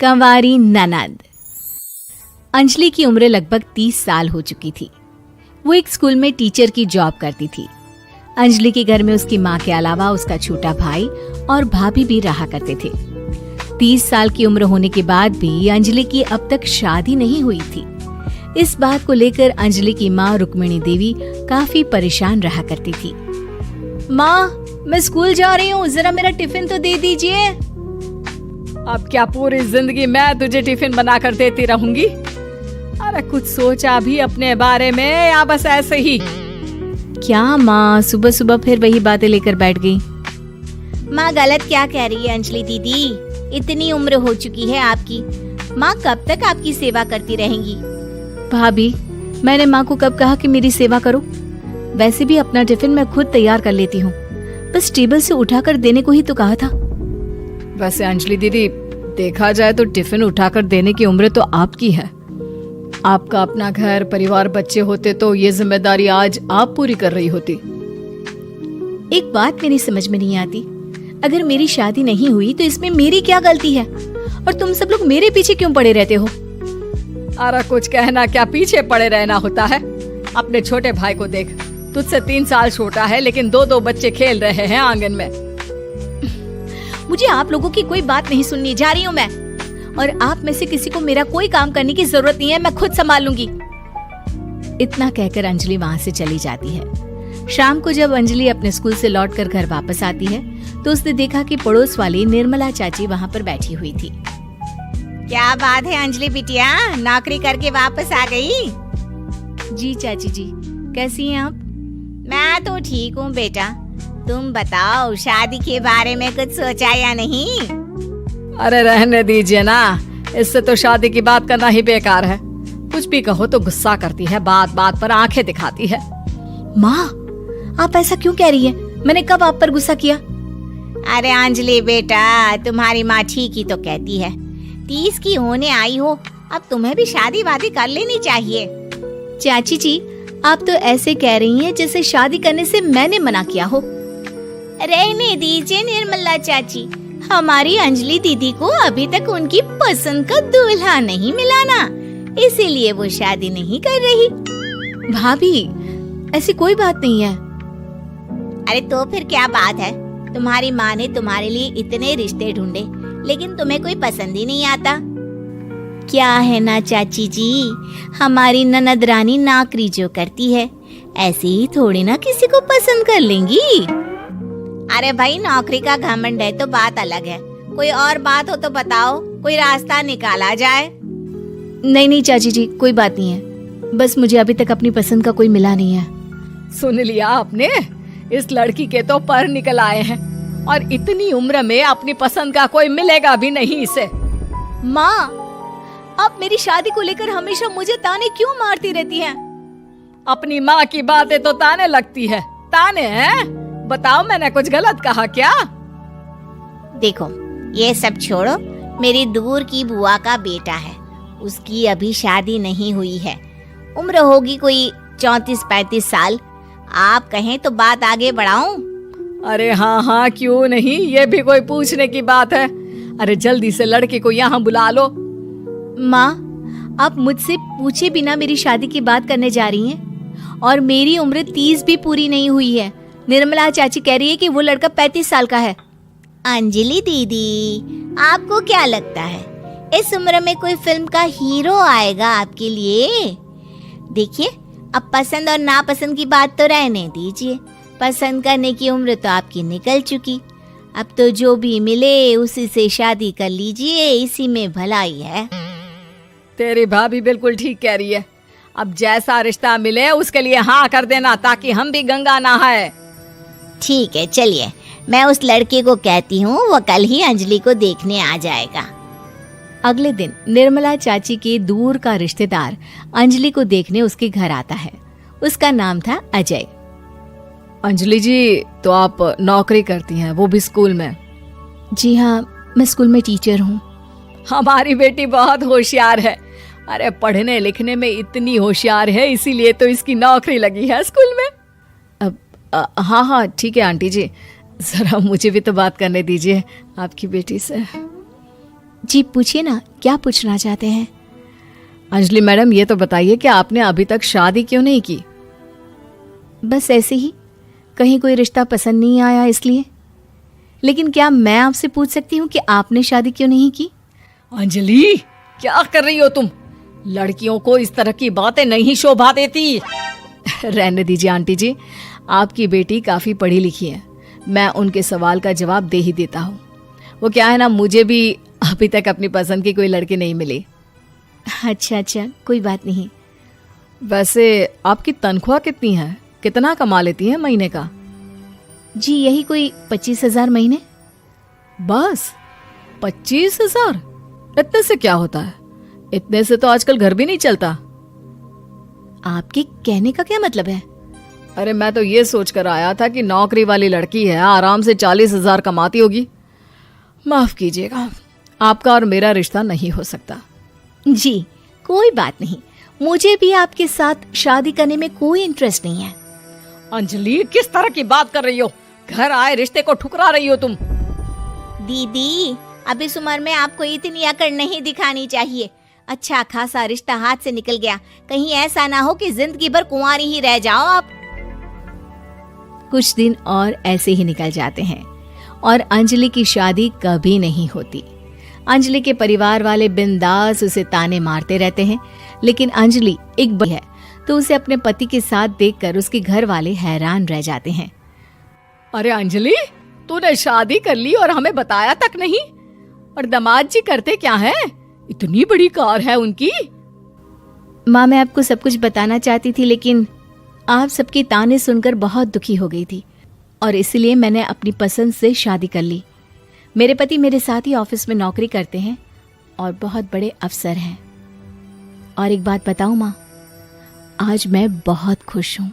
कंवारी ननद। अंजलि की उम्र लगभग 30 साल हो चुकी थी। वो एक स्कूल में टीचर की जॉब करती थी। अंजलि के घर में उसकी माँ के अलावा उसका छोटा भाई और भाभी भी रहा करते थे। 30 साल की उम्र होने के बाद भी अंजलि की अब तक शादी नहीं हुई थी। इस बात को लेकर अंजलि की माँ रुक्मिणी देवी काफी परेशान रहा करती थी। माँ, मैं स्कूल जा रही हूँ, जरा मेरा टिफिन तो दे दीजिए। अब क्या पूरी जिंदगी मैं तुझे टिफिन बनाकर देती रहूंगी? अरे कुछ सोचा भी अपने बारे में या बस ऐसे ही? क्या माँ, सुबह सुबह फिर वही बातें लेकर बैठ गई। माँ गलत क्या कह रही है अंजलि दीदी? इतनी उम्र हो चुकी है आपकी, माँ कब तक आपकी सेवा करती रहेंगी? भाभी, मैंने माँ को कब कहा कि मेरी सेवा करो? वैसे भी अपना टिफिन मैं खुद तैयार कर लेती हूँ, बस टेबल से उठाकर देने को ही तो कहा था। वैसे अंजलि दीदी, देखा जाए तो टिफिन उठाकर देने की उम्र तो आपकी है। आपका अपना घर परिवार बच्चे होते तो ये जिम्मेदारी आज आप पूरी कर रही होती। एक बात मेरी समझ में नहीं आती, अगर मेरी शादी नहीं हुई तो इसमें मेरी क्या गलती है? और तुम सब लोग मेरे पीछे क्यों पड़े रहते हो? अरे कुछ कहना क्या पीछे पड़े रहना होता है? अपने छोटे भाई को देख, तुझसे 3 साल छोटा है लेकिन 2 बच्चे खेल रहे हैं आंगन में। मुझे आप लोगों की कोई बात नहीं सुननी, जा रही हूँ मैं। और आप में से किसी को मेरा कोई काम करने की जरूरत नहीं है, मैं खुद संभाल लूंगी। इतना कहकर अंजलि वहाँ से चली जाती है। शाम को जब अंजलि अपने स्कूल से लौटकर घर वापस आती है तो उसने देखा कि पड़ोस वाली निर्मला चाची वहाँ पर बैठी हुई थी। क्या बात है अंजलि बिटिया, नौकरी करके वापस आ गई? जी चाची जी, कैसी हैं आप? मैं तो ठीक हूँ बेटा, तुम बताओ शादी के बारे में कुछ सोचा या नहीं? अरे रहने दीजिए ना, इससे तो शादी की बात करना ही बेकार है। कुछ भी कहो तो गुस्सा करती है, बात बात पर आंखें दिखाती है। माँ, आप ऐसा क्यों कह रही हैं? मैंने कब आप पर गुस्सा किया? अरे अंजलि बेटा, तुम्हारी माँ ठीक ही तो कहती है। 30 की होने आई हो, अब तुम्हें भी शादी वादी कर लेनी चाहिए। चाची जी, आप तो ऐसे कह रही हैं जैसे शादी करने से मैंने मना किया हो। रहने दीजिए निर्मला चाची, हमारी अंजलि दीदी को अभी तक उनकी पसंद का दूल्हा नहीं मिला ना, इसीलिए वो शादी नहीं कर रही। भाभी, ऐसी कोई बात नहीं है। अरे तो फिर क्या बात है? तुम्हारी माँ ने तुम्हारे लिए इतने रिश्ते ढूंढे लेकिन तुम्हें कोई पसंद ही नहीं आता। क्या है ना चाची जी, हमारी ननद रानी नौकरी जो करती है ऐसे ही थोड़ी ना किसी को पसंद कर लेंगी। अरे भाई, नौकरी का घमंड है तो बात अलग है, कोई और बात हो तो बताओ, कोई रास्ता निकाला जाए। नहीं चाची जी, कोई बात नहीं है, बस मुझे अभी तक अपनी पसंद का कोई मिला नहीं है। सुन लिया आपने? इस लड़की के तो पर निकल आए हैं और इतनी उम्र में अपनी पसंद का कोई मिलेगा भी नहीं इसे। माँ, आप मेरी शादी को लेकर हमेशा मुझे ताने क्यों मारती रहती हैं? अपनी माँ की बातें तो ताने लगती है। ताने हैं? बताओ, मैंने कुछ गलत कहा क्या? देखो, ये सब छोड़ो, मेरी दूर की बुआ का बेटा है, उसकी अभी शादी नहीं हुई है, उम्र होगी कोई 34-35 साल। आप कहें तो बात आगे बढ़ाऊं? अरे हाँ, क्यों नहीं, ये भी कोई पूछने की बात है। अरे जल्दी से लड़के को यहाँ बुला लो। माँ, आप मुझसे पूछे बिना मेरी शादी की बात करने जा रही हैं और मेरी उम्र 30 भी पूरी नहीं हुई है। निर्मला चाची कह रही है कि वो लड़का 35 साल का है। अंजलि दीदी, आपको क्या लगता है इस उम्र में कोई फिल्म का हीरो आएगा आपके लिए? देखिए, अब पसंद और नापसंद की बात तो रहने दीजिए, पसंद करने की उम्र तो आपकी निकल चुकी। अब तो जो भी मिले उसी से शादी कर लीजिए, इसी में भलाई है। तेरी भाभी बिल्कुल ठीक कह रही है। अब जैसा रिश्ता मिले उसके लिए हाँ कर देना, ताकि हम भी गंगा नहाए। ठीक है, चलिए मैं उस लड़के को कहती हूँ, वो कल ही अंजलि को देखने आ जाएगा। अगले दिन निर्मला चाची के दूर का रिश्तेदार अंजलि को देखने उसके घर आता है। उसका नाम था अजय। अंजलि जी, तो आप नौकरी करती हैं, वो भी स्कूल में? जी हाँ, मैं स्कूल में टीचर हूँ। हमारी बेटी बहुत होशियार है। अरे पढ़ने लिखने में इतनी होशियार है, इसीलिए तो इसकी नौकरी लगी है स्कूल में। हाँ ठीक है आंटी जी, जरा मुझे भी तो बात करने दीजिए आपकी बेटी से। जी पूछिए ना, क्या पूछना चाहते हैं? अंजलि मैडम, ये तो बताइए कि आपने अभी तक शादी क्यों नहीं की? बस ऐसे ही, कहीं कोई रिश्ता पसंद नहीं आया इसलिए। लेकिन क्या मैं आपसे पूछ सकती हूँ कि आपने शादी क्यों नहीं की? अंजलि, क्या कर रही हो तुम? लड़कियों को इस तरह की बातें नहीं शोभा देती। रहने दीजिए आंटी जी, आपकी बेटी काफी पढ़ी लिखी है, मैं उनके सवाल का जवाब दे ही देता हूँ। वो क्या है ना, मुझे भी अभी तक अपनी पसंद की कोई लड़की नहीं मिली। अच्छा, कोई बात नहीं। वैसे आपकी तनख्वाह कितनी है? कितना कमा लेती हैं महीने का? जी यही कोई 25,000 महीने। बस 25,000? इतने से क्या होता है? इतने से तो आजकल घर भी नहीं चलता। आपके कहने का क्या मतलब है? अरे मैं तो ये सोच कर आया था कि नौकरी वाली लड़की है, आराम से 40,000 कमाती होगी। माफ कीजिएगा, आपका और मेरा रिश्ता नहीं हो सकता। जी कोई बात नहीं, मुझे भी आपके साथ शादी करने में कोई इंटरेस्ट नहीं है। अंजलि, किस तरह की बात कर रही हो? घर आए रिश्ते को ठुकरा रही हो तुम। दीदी, अब इस उम्र में आपको इतनी अकड़ नहीं दिखानी चाहिए। अच्छा खासा रिश्ता हाथ से निकल गया, कहीं ऐसा ना हो कि जिंदगी भर कुंवारी ही रह जाओ आप। कुछ दिन और ऐसे ही निकल जाते हैं और अंजलि की शादी कभी नहीं होती। अंजलि के परिवार वाले बिंदास उसे ताने मारते रहते हैं, लेकिन अंजलि एक बड़ी है तो उसे अपने पति के साथ देखकर उसके घर वाले हैरान रह जाते हैं। अरे अंजलि, तूने शादी कर ली और हमें बताया तक नहीं। और दामाद जी करते क्या है? इतनी बड़ी कार है उनकी। माँ, मैं आपको सब कुछ बताना चाहती थी, लेकिन आप सबके ताने सुनकर बहुत दुखी हो गई थी और इसलिए मैंने अपनी पसंद से शादी कर ली। मेरे पति मेरे साथ ही ऑफिस में नौकरी करते हैं और बहुत बड़े अफसर हैं। और एक बात बताऊं माँ, आज मैं बहुत खुश हूँ।